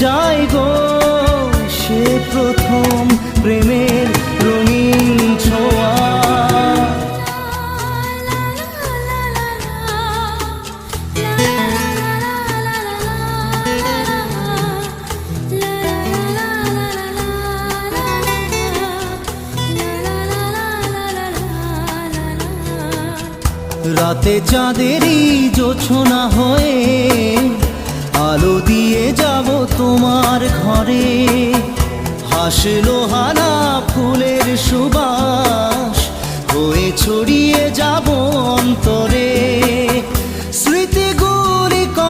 যায় গো সে প্রথম প্রেমের রঙিন ছোঁয়া। রাতে চাঁদেরই জোছনা হয়ে আলো দিয়ে যাব তোমার ঘরে, হাসলো হার